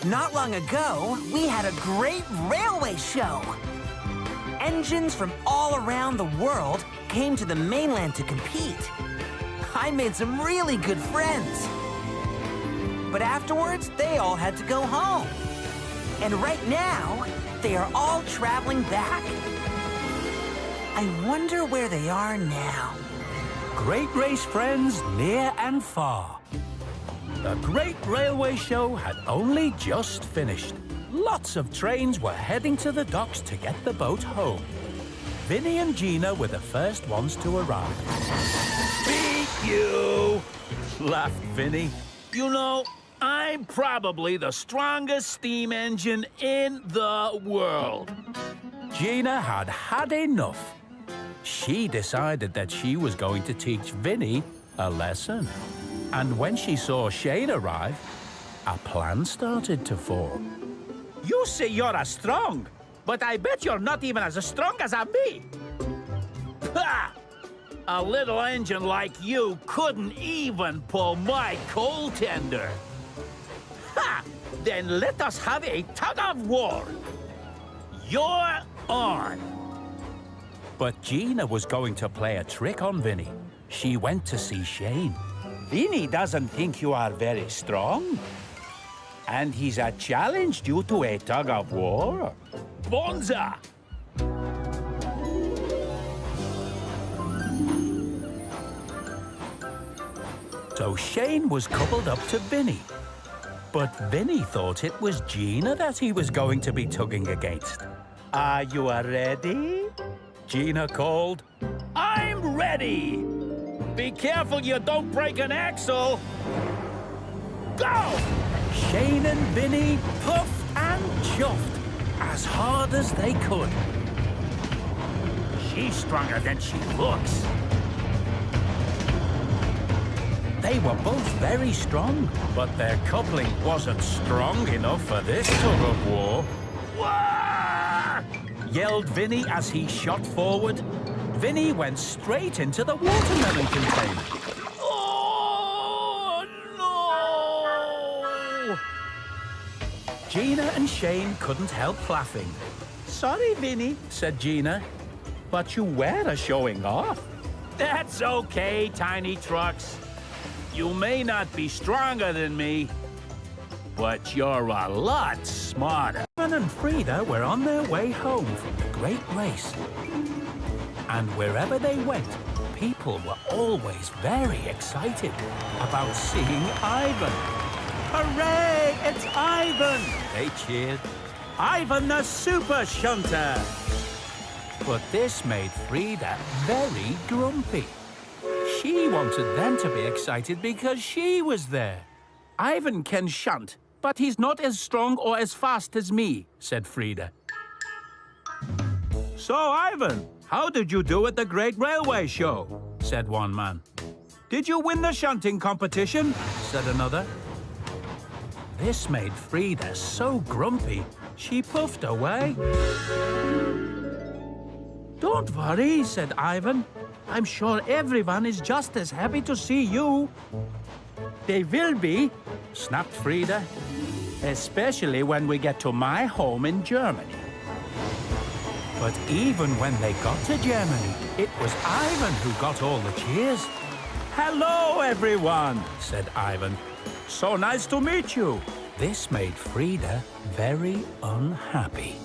Not long ago, we had a great railway show. Engines from all around the world came to the mainland to compete. I made some really good friends. But afterwards, they all had to go home. And right now, they are all traveling back. I wonder where they are now. Great race friends near and far. The Great Railway Show had only just finished. Lots of trains were heading to the docks to get the boat home. Vinny and Gina were the first ones to arrive. Beat you! Laughed Vinny. You know, I'm probably the strongest steam engine in the world. Gina had had enough. She decided that she was going to teach Vinny a lesson. And when she saw Shane arrive, a plan started to form. You say you're as strong, but I bet you're not even as strong as me. Ha! A little engine like you couldn't even pull my coal tender. Ha! Then let us have a tug of war. You're on. But Gina was going to play a trick on Vinny. She went to see Shane. Vinny doesn't think you are very strong. And he's challenged you to a tug of war. Bonza! So Shane was coupled up to Vinny. But Vinny thought it was Gina that he was going to be tugging against. Are you ready? Gina called. I'm ready! Be careful you don't break an axle. Go! Shane and Vinny puffed and chuffed as hard as they could. She's stronger than she looks. They were both very strong, but their coupling wasn't strong enough for this tug of war. Wah! Yelled Vinny as he shot forward. Vinny went straight into the watermelon container. Oh, no! Gina and Shane couldn't help laughing. Sorry, Vinny, said Gina, but you were showing off. That's okay, Tiny Trucks. You may not be stronger than me, but you're a lot smarter. Ivan and Frida were on their way home from the great race. And wherever they went, people were always very excited about seeing Ivan. Hooray! It's Ivan! They cheered. Ivan the Super Shunter! But this made Frida very grumpy. She wanted them to be excited because she was there. Ivan can shunt, but he's not as strong or as fast as me, said Frida. So, Ivan, how did you do at the Great Railway Show? Said one man. Did you win the shunting competition? Said another. This made Frida so grumpy, she puffed away. Don't worry, said Ivan. I'm sure everyone is just as happy to see you. They will be, snapped Frida. Especially when we get to my home in Germany. But even when they got to Germany, it was Ivan who got all the cheers. Hello, everyone, said Ivan. So nice to meet you. This made Frida very unhappy.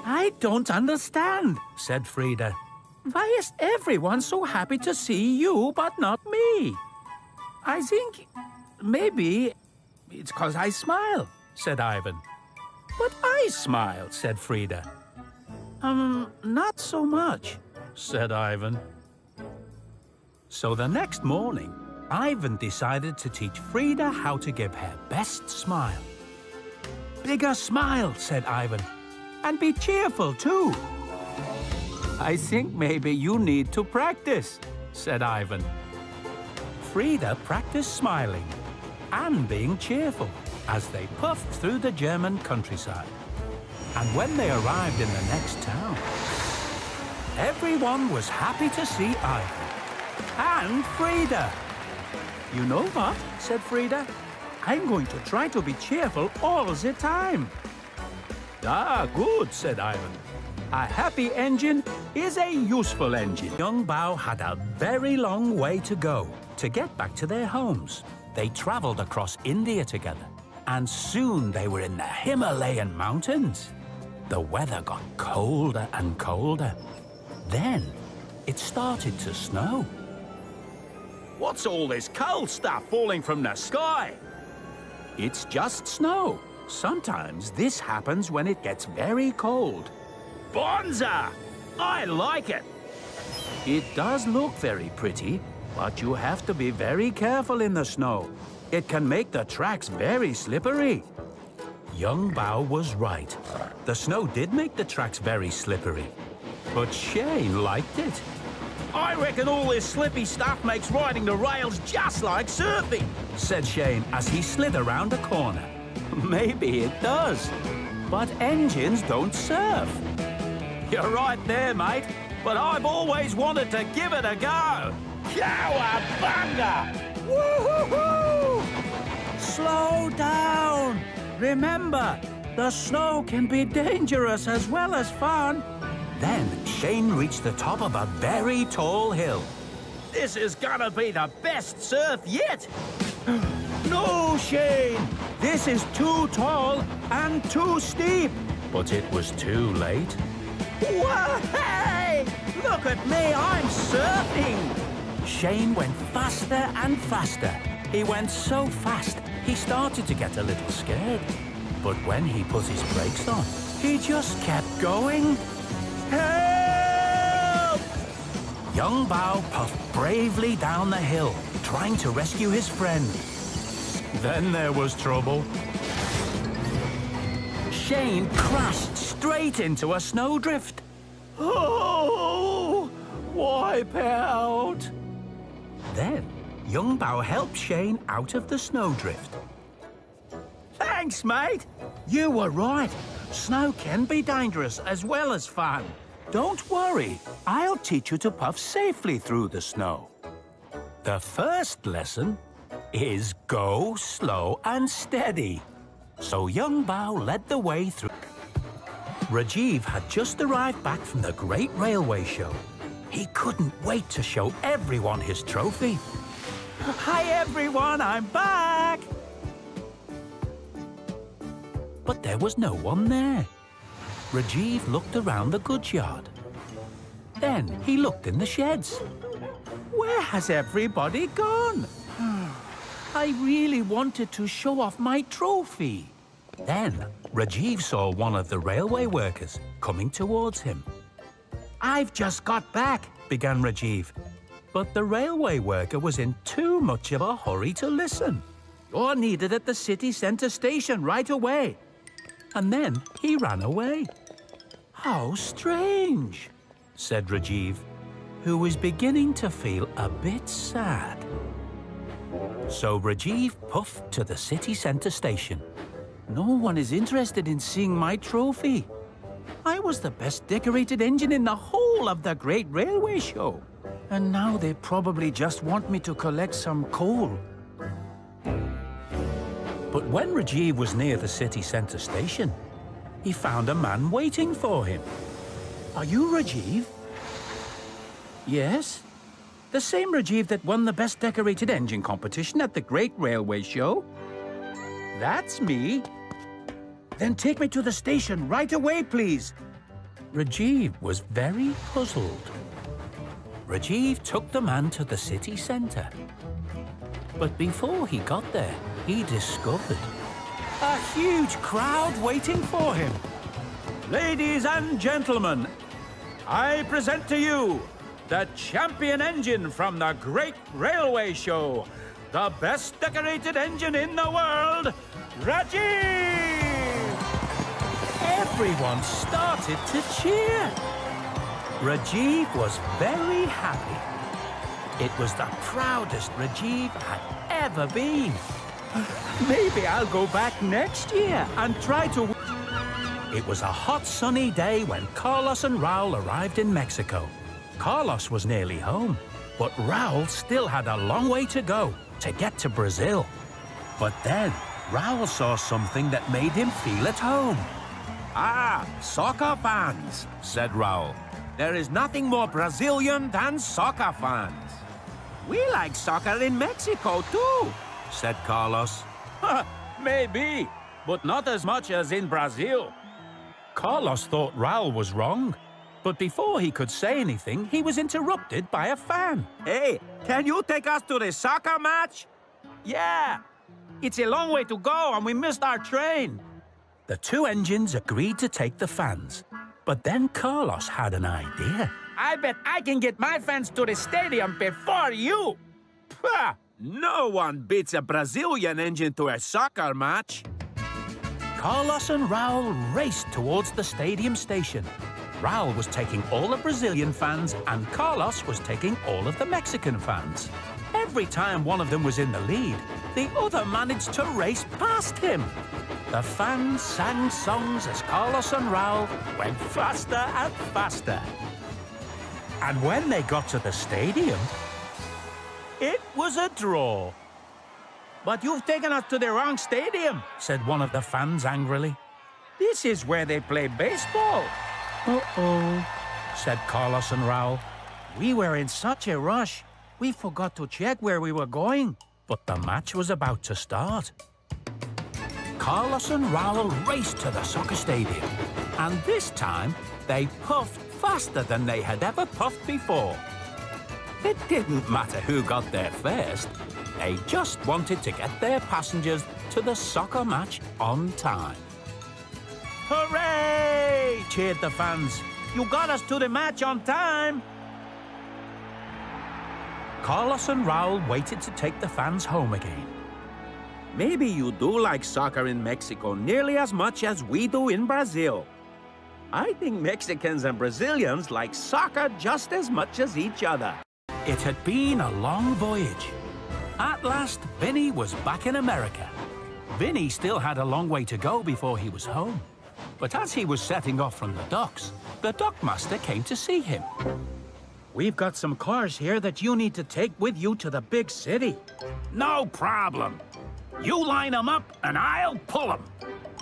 I don't understand, said Frida. Why is everyone so happy to see you, but not me? I think maybe it's 'cause I smile, said Ivan. But I smile, said Frida. Not so much, said Ivan. So the next morning, Ivan decided to teach Frida how to give her best smile. Bigger smile, said Ivan. And be cheerful, too. I think maybe you need to practice, said Ivan. Frida practiced smiling and being cheerful as they puffed through the German countryside. And when they arrived in the next town, everyone was happy to see Ivan and Frida. You know what, said Frida? I'm going to try to be cheerful all the time. Ah, good, said Ivan. A happy engine is a useful engine. Young Bao had a very long way to go to get back to their homes. They traveled across India together, and soon they were in the Himalayan mountains. The weather got colder and colder. Then it started to snow. What's all this cold stuff falling from the sky? It's just snow. Sometimes this happens when it gets very cold. Bonza! I like it. It does look very pretty, but you have to be very careful in the snow. It can make the tracks very slippery. Young Bao was right. The snow did make the tracks very slippery. But Shane liked it. I reckon all this slippy stuff makes riding the rails just like surfing, said Shane as he slid around a corner. Maybe it does, but engines don't surf. You're right there, mate, but I've always wanted to give it a go. Cowabunga! Woo-hoo-hoo! Slow down! Remember, the snow can be dangerous as well as fun. Then Shane reached the top of a very tall hill. This is gonna be the best surf yet. No, Shane! This is too tall and too steep. But it was too late. Whoa, hey! Look at me, I'm surfing! Shane went faster and faster. He went so fast, he started to get a little scared. But when he put his brakes on, he just kept going. Help! Young Bao puffed bravely down the hill, trying to rescue his friend. Then there was trouble. Shane crashed straight into a snowdrift. Oh! Wipe out! Then, Young Bao helped Shane out of the snowdrift. Thanks, mate! You were right. Snow can be dangerous as well as fun. Don't worry. I'll teach you to puff safely through the snow. The first lesson is go slow and steady. So Young Bao led the way through. Rajiv had just arrived back from the Great Railway Show. He couldn't wait to show everyone his trophy. Hi, everyone, I'm back! But there was no one there. Rajiv looked around the goods yard. Then he looked in the sheds. Where has everybody gone? I really wanted to show off my trophy. Then Rajiv saw one of the railway workers coming towards him. I've just got back, began Rajiv. But the railway worker was in too much of a hurry to listen. You're needed at the city centre station right away. And then he ran away. How strange, said Rajiv, who was beginning to feel a bit sad. So Rajiv puffed to the city centre station. No one is interested in seeing my trophy. I was the best decorated engine in the whole of the Great Railway Show. And now they probably just want me to collect some coal. But when Rajiv was near the city centre station, he found a man waiting for him. Are you Rajiv? Yes. The same Rajiv that won the best decorated engine competition at the Great Railway Show? That's me. Then take me to the station right away, please. Rajiv was very puzzled. Rajiv took the man to the city centre. But before he got there, he discovered a huge crowd waiting for him. Ladies and gentlemen, I present to you the champion engine from the Great Railway Show, the best decorated engine in the world, Rajiv! Everyone started to cheer. Rajiv was very happy. It was the proudest Rajiv had ever been. Maybe I'll go back next year and try to... It was a hot, sunny day when Carlos and Raul arrived in Mexico. Carlos was nearly home, but Raul still had a long way to go to get to Brazil. But then, Raoul saw something that made him feel at home. Ah, soccer fans, said Raoul. There is nothing more Brazilian than soccer fans. We like soccer in Mexico, too, said Carlos. Maybe, but not as much as in Brazil. Carlos thought Raoul was wrong. But before he could say anything, he was interrupted by a fan. Hey, can you take us to the soccer match? Yeah, it's a long way to go and we missed our train. The two engines agreed to take the fans. But then Carlos had an idea. I bet I can get my fans to the stadium before you. Pah, no one beats a Brazilian engine to a soccer match. Carlos and Raoul raced towards the stadium station. Raoul was taking all the Brazilian fans and Carlos was taking all of the Mexican fans. Every time one of them was in the lead, the other managed to race past him. The fans sang songs as Carlos and Raoul went faster and faster. And when they got to the stadium, it was a draw. But you've taken us to the wrong stadium, said one of the fans angrily. This is where they play baseball. Uh-oh, said Carlos and Raoul. We were in such a rush, we forgot to check where we were going. But the match was about to start. Carlos and Raoul raced to the soccer stadium. And this time, they puffed faster than they had ever puffed before. It didn't matter who got there first. They just wanted to get their passengers to the soccer match on time. Hooray! Cheered the fans. You got us to the match on time. Carlos and Raoul waited to take the fans home again. Maybe you do like soccer in Mexico nearly as much as we do in Brazil. I think Mexicans and Brazilians like soccer just as much as each other. It had been a long voyage. At last, Vinny was back in America. Vinny still had a long way to go before he was home. But as he was setting off from the docks, the dockmaster came to see him. We've got some cars here that you need to take with you to the big city. No problem. You line them up and I'll pull them.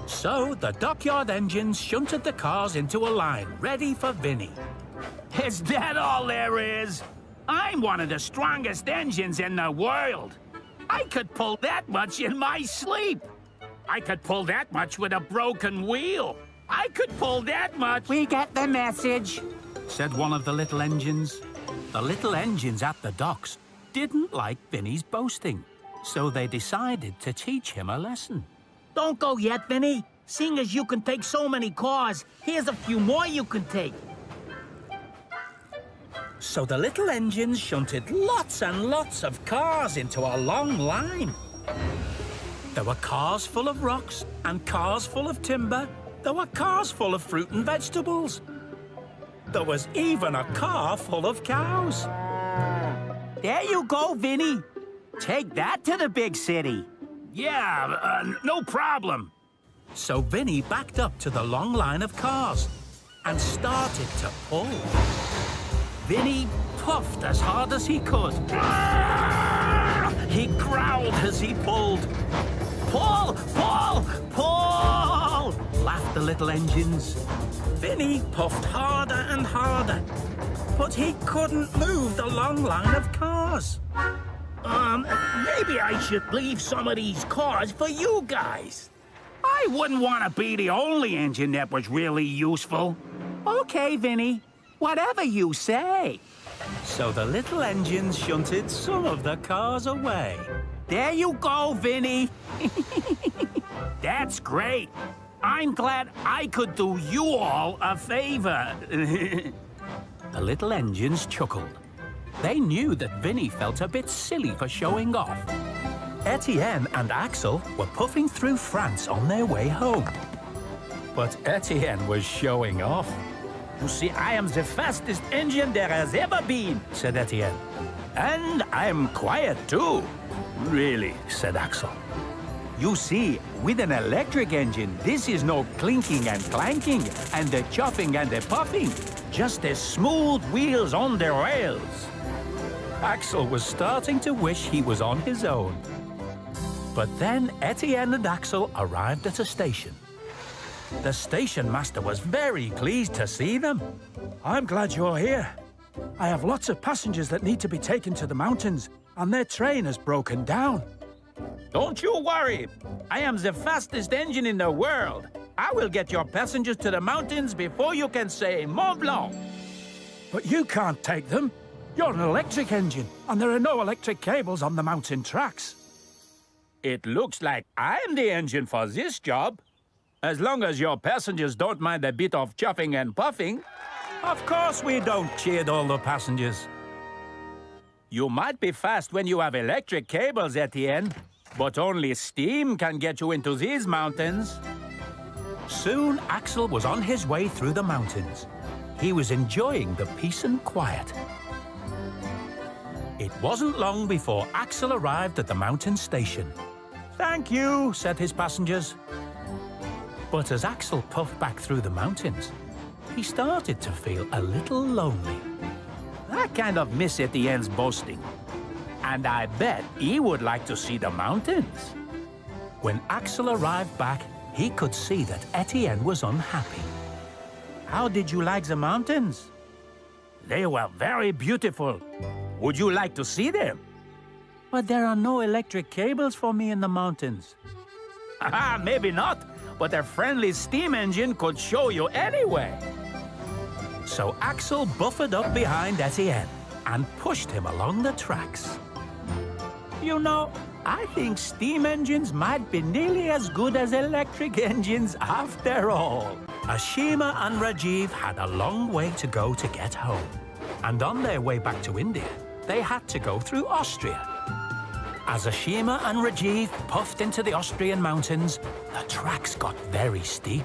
So the dockyard engines shunted the cars into a line, ready for Vinny. Is that all there is? I'm one of the strongest engines in the world. I could pull that much in my sleep. I could pull that much with a broken wheel. I could pull that much. We get the message, said one of the little engines. The little engines at the docks didn't like Vinny's boasting, so they decided to teach him a lesson. Don't go yet, Vinny. Seeing as you can take so many cars, here's a few more you can take. So the little engines shunted lots and lots of cars into a long line. There were cars full of rocks and cars full of timber. There were cars full of fruit and vegetables. There was even a car full of cows. There you go, Vinny. Take that to the big city. Yeah, no problem. So Vinny backed up to the long line of cars and started to pull. Vinny puffed as hard as he could. He growled as he pulled. Pull, pull, pull! Laughed the little engines. Vinny puffed harder and harder, but he couldn't move the long line of cars. Maybe I should leave some of these cars for you guys. I wouldn't want to be the only engine that was really useful. Okay, Vinny. Whatever you say. So the little engines shunted some of the cars away. There you go, Vinny. That's great. I'm glad I could do you all a favor. The little engines chuckled. They knew that Vinny felt a bit silly for showing off. Etienne and Axel were puffing through France on their way home. But Etienne was showing off. You see, I am the fastest engine there has ever been, said Etienne. And I'm quiet too. Really, said Axel. You see, with an electric engine, this is no clinking and clanking, and the chopping and the puffing. Just the smooth wheels on the rails. Axel was starting to wish he was on his own. But then Etienne and Axel arrived at a station. The station master was very pleased to see them. I'm glad you're here. I have lots of passengers that need to be taken to the mountains, and their train has broken down. Don't you worry. I am the fastest engine in the world. I will get your passengers to the mountains before you can say Mont Blanc. But you can't take them. You're an electric engine, and there are no electric cables on the mountain tracks. It looks like I'm the engine for this job. As long as your passengers don't mind a bit of chuffing and puffing. Of course we don't, cheered all the passengers. You might be fast when you have electric cables, Etienne, but only steam can get you into these mountains. Soon Axel was on his way through the mountains. He was enjoying the peace and quiet. It wasn't long before Axel arrived at the mountain station. "Thank you," said his passengers. But as Axel puffed back through the mountains, he started to feel a little lonely. I kind of miss Etienne's boasting. And I bet he would like to see the mountains. When Axel arrived back, he could see that Etienne was unhappy. How did you like the mountains? They were very beautiful. Would you like to see them? But there are no electric cables for me in the mountains. Maybe not, but a friendly steam engine could show you anyway. So Axel buffered up behind Etienne and pushed him along the tracks. You know, I think steam engines might be nearly as good as electric engines after all. Ashima and Rajiv had a long way to go to get home. And on their way back to India, they had to go through Austria. As Ashima and Rajiv puffed into the Austrian mountains, the tracks got very steep.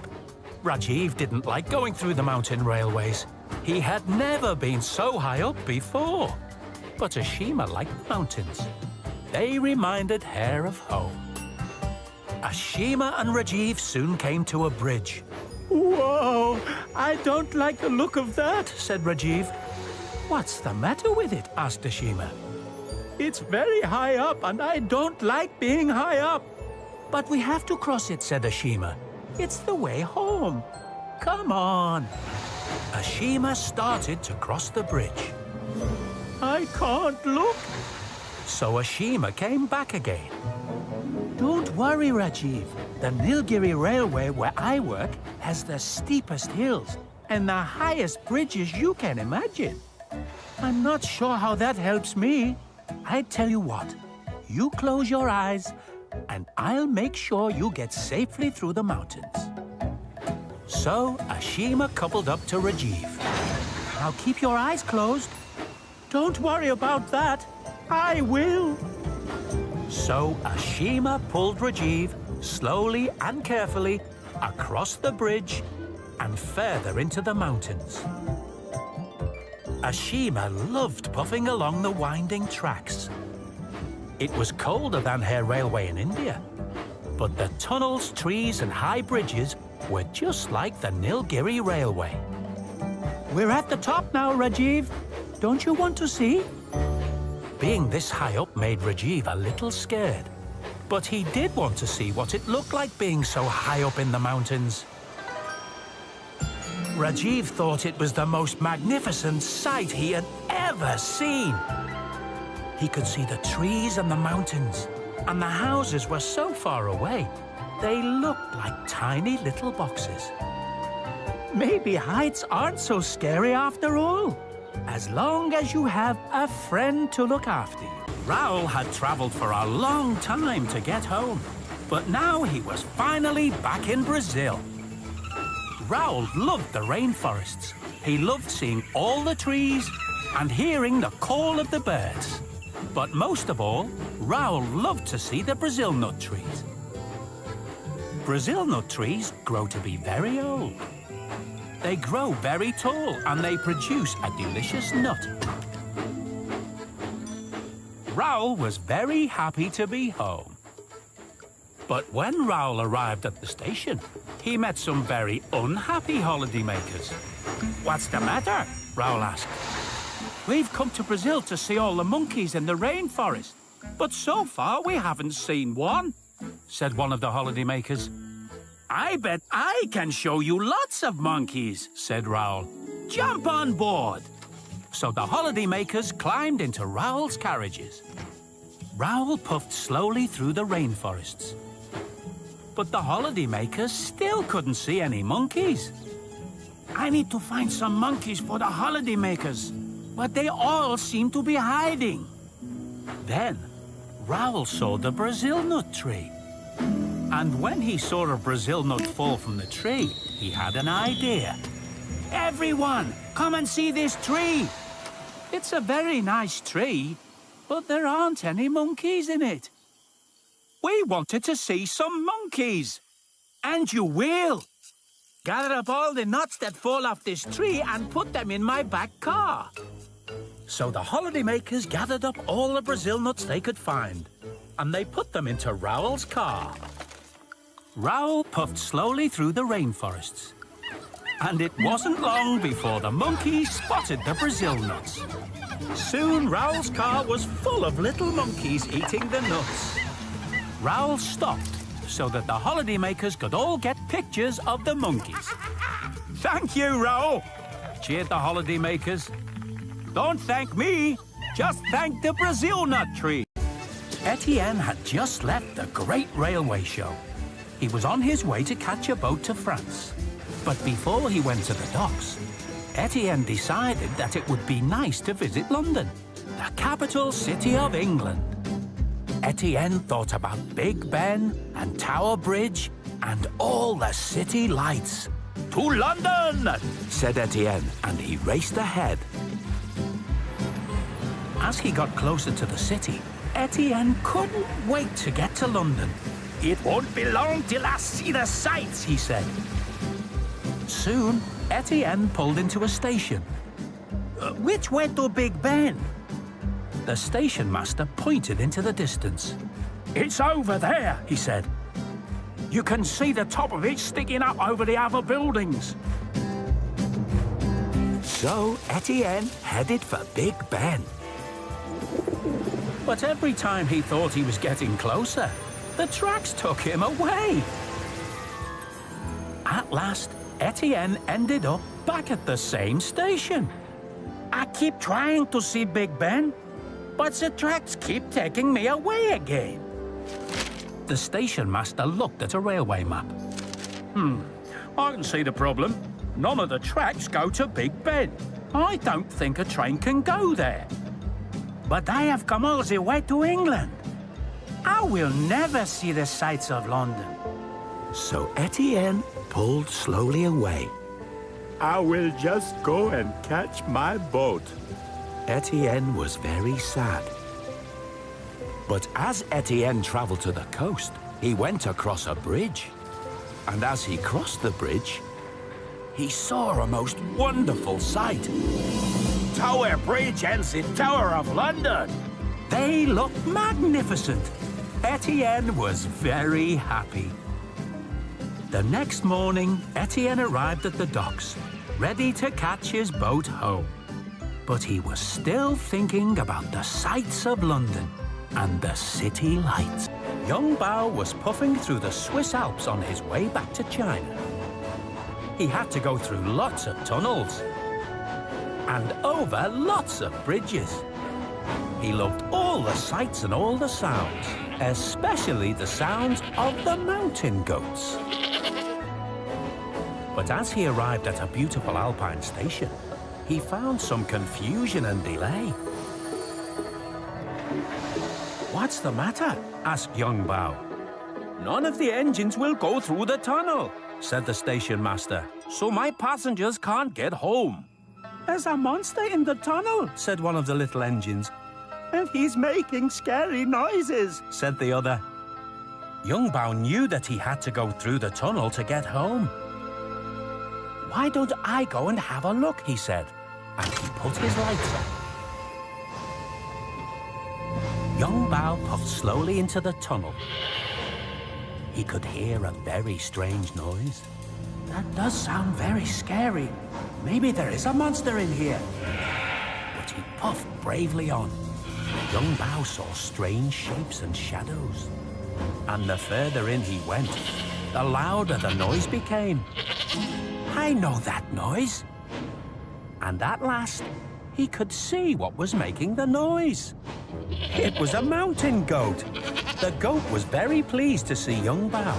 Rajiv didn't like going through the mountain railways. He had never been so high up before. But Ashima liked the mountains. They reminded her of home. Ashima and Rajiv soon came to a bridge. Whoa! I don't like the look of that, said Rajiv. What's the matter with it? asked Ashima. It's very high up, and I don't like being high up. But we have to cross it, said Ashima. It's the way home. Come on. Ashima started to cross the bridge. I can't look. So Ashima came back again. Don't worry, Rajiv. The Nilgiri Railway where I work has the steepest hills and the highest bridges you can imagine. I'm not sure how that helps me. I tell you what, you close your eyes and I'll make sure you get safely through the mountains. So Ashima coupled up to Rajiv. Now keep your eyes closed. Don't worry about that. I will. So Ashima pulled Rajiv slowly and carefully across the bridge and further into the mountains. Ashima loved puffing along the winding tracks. It was colder than her railway in India, but the tunnels, trees and high bridges were just like the Nilgiri Railway. We're at the top now, Rajiv. Don't you want to see? Being this high up made Rajiv a little scared, but he did want to see what it looked like being so high up in the mountains. Rajiv thought it was the most magnificent sight he had ever seen. He could see the trees and the mountains, and the houses were so far away, they looked like tiny little boxes. Maybe heights aren't so scary after all, as long as you have a friend to look after you. Raoul had travelled for a long time to get home, but now he was finally back in Brazil. Raoul loved the rainforests. He loved seeing all the trees and hearing the call of the birds. But most of all, Raoul loved to see the Brazil nut trees. Brazil nut trees grow to be very old. They grow very tall and they produce a delicious nut. Raoul was very happy to be home. But when Raoul arrived at the station, he met some very unhappy holidaymakers. What's the matter? Raoul asked. We've come to Brazil to see all the monkeys in the rainforest, but so far we haven't seen one. said one of the holidaymakers. I bet I can show you lots of monkeys, said Raoul. Jump on board. So the holidaymakers climbed into Raoul's carriages. Raoul puffed slowly through the rainforests. But the holidaymakers still couldn't see any monkeys. I need to find some monkeys for the holidaymakers, but they all seem to be hiding. Then Raoul saw the Brazil nut tree. And when he saw a Brazil nut fall from the tree, he had an idea. Everyone, come and see this tree. It's a very nice tree, but there aren't any monkeys in it. We wanted to see some monkeys. And you will. Gather up all the nuts that fall off this tree and put them in my back car. So the holidaymakers gathered up all the Brazil nuts they could find, and they put them into Raoul's car. Raoul puffed slowly through the rainforests. And it wasn't long before the monkeys spotted the Brazil nuts. Soon Raoul's car was full of little monkeys eating the nuts. Raoul stopped so that the holidaymakers could all get pictures of the monkeys. Thank you, Raoul, cheered the holidaymakers. Don't thank me, just thank the Brazil nut tree. Etienne had just left the great railway show. He was on his way to catch a boat to France. But before he went to the docks, Etienne decided that it would be nice to visit London, the capital city of England. Etienne thought about Big Ben and Tower Bridge and all the city lights. To London, said Etienne, and he raced ahead. As he got closer to the city, Etienne couldn't wait to get to London. It won't be long till I see the sights, he said. Soon, Etienne pulled into a station. Which way to Big Ben? The station master pointed into the distance. It's over there, he said. You can see the top of it sticking up over the other buildings. So Etienne headed for Big Ben. But every time he thought he was getting closer, the tracks took him away. At last, Etienne ended up back at the same station. I keep trying to see Big Ben, but the tracks keep taking me away again. The station master looked at a railway map. I can see the problem. None of the tracks go to Big Ben. I don't think a train can go there. But I have come all the way to England. I will never see the sights of London. So Etienne pulled slowly away. I will just go and catch my boat. Etienne was very sad. But as Etienne traveled to the coast, he went across a bridge. And as he crossed the bridge, he saw a most wonderful sight. Tower Bridge and the Tower of London. They looked magnificent. Etienne was very happy. The next morning, Etienne arrived at the docks, ready to catch his boat home. But he was still thinking about the sights of London and the city lights. Young Bao was puffing through the Swiss Alps on his way back to China. He had to go through lots of tunnels and over lots of bridges. He loved all the sights and all the sounds, especially the sounds of the mountain goats. But as he arrived at a beautiful alpine station, he found some confusion and delay. What's the matter? Asked young Bao. None of the engines will go through the tunnel, said the station master, so my passengers can't get home. There's a monster in the tunnel, said one of the little engines. And he's making scary noises, said the other. Young Bao knew that he had to go through the tunnel to get home. Why don't I go and have a look, he said, and he put his lights on. Young Bao puffed slowly into the tunnel. He could hear a very strange noise. That does sound very scary. Maybe there is a monster in here. But he puffed bravely on. Young Bao saw strange shapes and shadows. And the further in he went, the louder the noise became. I know that noise. And at last, he could see what was making the noise. It was a mountain goat. The goat was very pleased to see young Bao.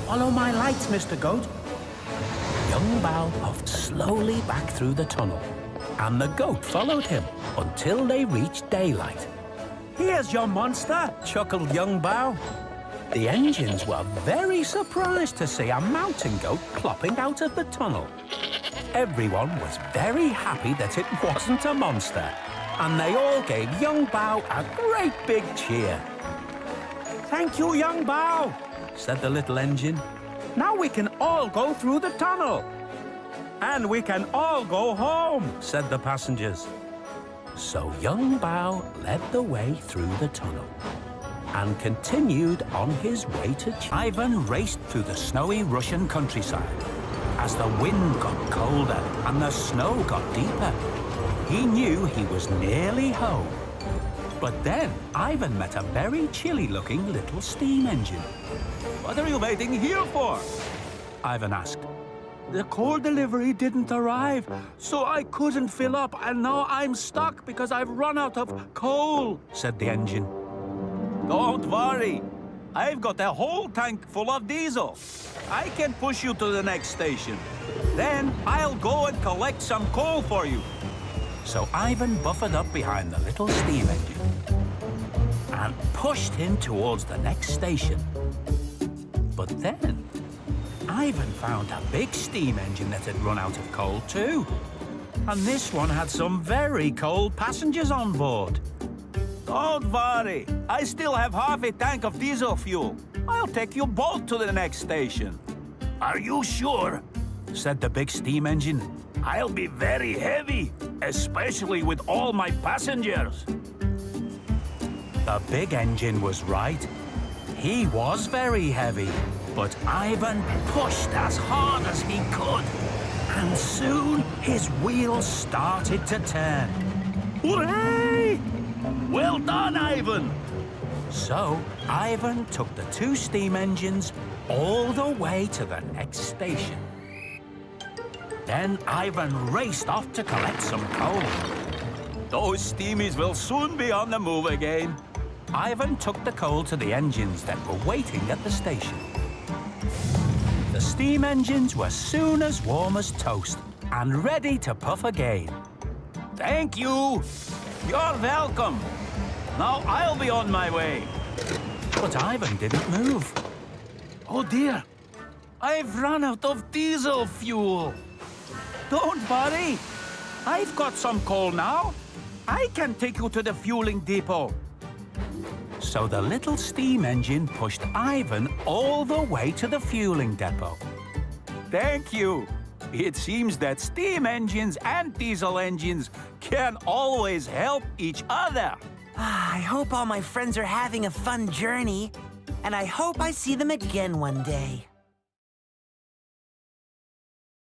Follow my lights, Mr. Goat. Young Bao puffed slowly back through the tunnel, and the goat followed him until they reached daylight. Here's your monster, chuckled young Bao. The engines were very surprised to see a mountain goat plopping out of the tunnel. Everyone was very happy that it wasn't a monster, and they all gave young Bao a great big cheer. Thank you, young Bao, said the little engine. Now we can all go through the tunnel. And we can all go home, said the passengers. So young Bao led the way through the tunnel and continued on his way to Ivan raced through the snowy Russian countryside. As the wind got colder and the snow got deeper, he knew he was nearly home. But then Ivan met a very chilly-looking little steam engine. What are you waiting here for? Ivan asked. The coal delivery didn't arrive, so I couldn't fill up, and now I'm stuck because I've run out of coal, said the engine. Don't worry. I've got a whole tank full of diesel. I can push you to the next station. Then I'll go and collect some coal for you. So Ivan buffered up behind the little steam engine and pushed him towards the next station. But then Ivan found a big steam engine that had run out of coal too. And this one had some very cold passengers on board. Don't worry, I still have half a tank of diesel fuel. I'll take you both to the next station. Are you sure? Said the big steam engine. I'll be very heavy, especially with all my passengers. The big engine was right. He was very heavy, but Ivan pushed as hard as he could, and soon his wheels started to turn. Hooray! Well done, Ivan! So, Ivan took the two steam engines all the way to the next station. Then Ivan raced off to collect some coal. Those steamies will soon be on the move again. Ivan took the coal to the engines that were waiting at the station. The steam engines were soon as warm as toast and ready to puff again. Thank you! You're welcome! Now I'll be on my way. But Ivan didn't move. Oh dear! I've run out of diesel fuel. Don't worry. I've got some coal now. I can take you to the fueling depot. So the little steam engine pushed Ivan all the way to the fueling depot. Thank you. It seems that steam engines and diesel engines can always help each other. I hope all my friends are having a fun journey, and I hope I see them again one day.